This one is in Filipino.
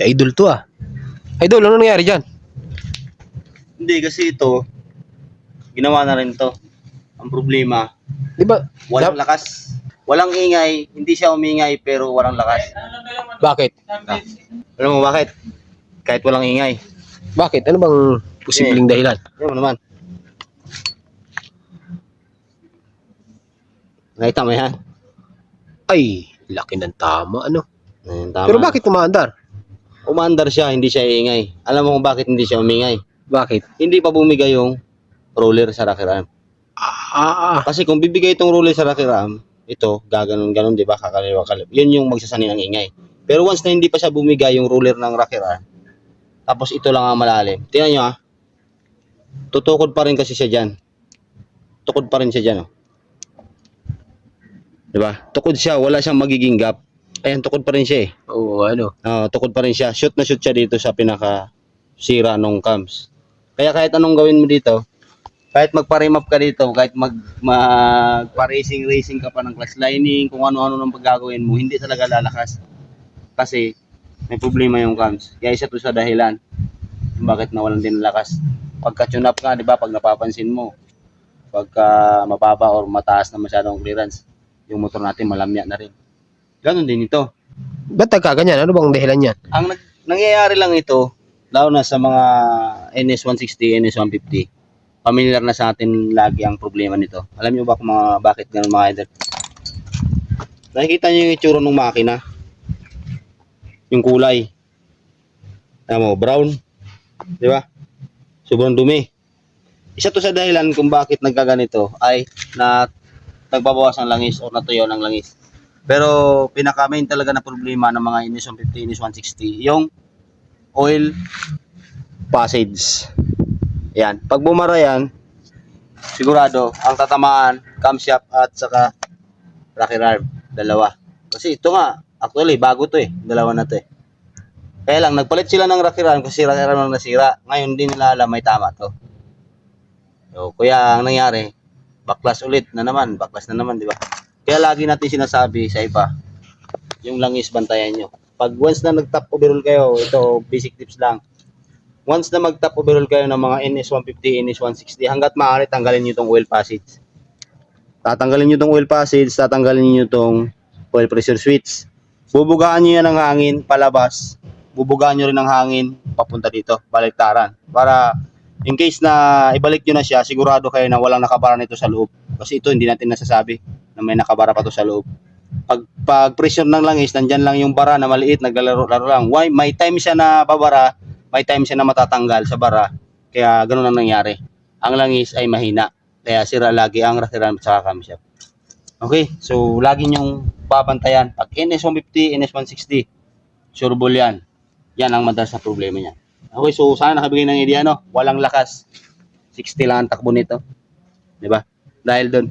Idol to ah. Idol, ano nangyari dyan? Hindi kasi ito, ginawa na rin to. Ang problema, Di ba? walang lakas. Walang ingay, hindi siya umingay pero walang lakas. Bakit? Alam mo bakit? Kahit walang ingay. Bakit? Ano bang posibleng dahilan? Alam mo naman. Nakita mo yan? Ay, laki ng tama, ano? Ayun, tama. Pero bakit umaandar? Umaandar siya, hindi siya iingay. Alam mo kung bakit hindi siya umingay? Bakit? Hindi pa bumigay yung roller sa rocker arm. Kasi kung bibigay itong roller sa rocker arm, ito, gaganon-ganon, di ba? Kakaliwa-kaliwa. Yun yung magsasani ng ingay. Pero once na hindi pa siya bumigay yung roller ng rocker arm, tapos ito lang ang malalim. Tingnan nyo ah. Tutukod pa rin kasi siya dyan. Tukod pa rin siya dyan oh. Di ba? Tukod siya, wala siyang magiging gap. Ayan, tukod pa rin siya eh. Oo, ano? Tukod pa rin siya. Shoot na shoot siya dito sa pinaka sira nung cams. Kaya kahit anong gawin mo dito, kahit magpa-rim up ka dito, kahit magpa-racing ka pa ng clutch lining, kung ano-ano nang paggagawin mo, hindi talaga lalakas. Kasi may problema yung cams. Kaya isa to sa dahilan kung bakit nawalan din ng lakas. Pagka-tune up ka, di ba, pag napapansin mo, pagka mababa or mataas na masyadong clearance, yung motor natin malamya na rin. Ganon din ito. Ba't nagkaganyan? Ano bang dahilan yan? Ang nangyayari lang ito, lalo na sa mga NS160, NS150, familiar na sa atin lagi ang problema nito. Alam niyo ba kung bakit ganun mga idol? Nakikita niyo yung itsura ng makina? Yung kulay. Tama mo, brown. Di ba? Sobrang dumi. Isa to sa dahilan kung bakit nagkaganito ay na nagbabawas ng langis o natuyo ng langis. Pero pinaka-main talaga na problema ng mga NS150, NS160, yung oil passage. Yan. Pag bumara yan, sigurado ang tatamaan, camshaft at saka rocker arm. Dalawa. Kasi ito nga, actually, bago to eh. Dalawa na to eh. Kaya lang, nagpalit sila ng rocker arm kasi rocker arm ang nasira. Ngayon, hindi nila alam may tama to. So, kaya ang nangyari, baklas ulit na naman. Baklas na naman, di ba? Kaya lagi natin sinasabi sa iba, yung langis bantayan nyo. Pag once na nag-top overall kayo, ito, basic tips lang. Once na mag-top overall kayo ng mga NS150, NS160, hanggat maaari, tanggalin nyo itong oil passage. Tatanggalin nyo itong oil passage, tatanggalin nyo itong oil pressure switch. Bubugaan nyo yan ng hangin, palabas. Bubugaan nyo rin ng hangin, papunta dito, baliktaran. Para in case na ibalik nyo na siya, sigurado kayo na walang nakabara nito sa loob. Kasi ito, hindi natin nasasabi na may nakabara pa to sa loob. Pag pressure ng langis, nandyan lang yung bara na maliit, naglalaro-laro lang. Why? May time siya na babara, may time siya na matatanggal sa bara. Kaya ganun ang nangyari. Ang langis ay mahina. Kaya sira lagi ang rocker arm sa camshaft. Okay, so lagi nyong babantayan. Pag NS150, NS160, sure ball yan. Yan ang madalas na problema niya. Okay, so sana nakabigay ng idea, no? Walang lakas. 60 lang ang takbo nito. Diba? Dahil doon.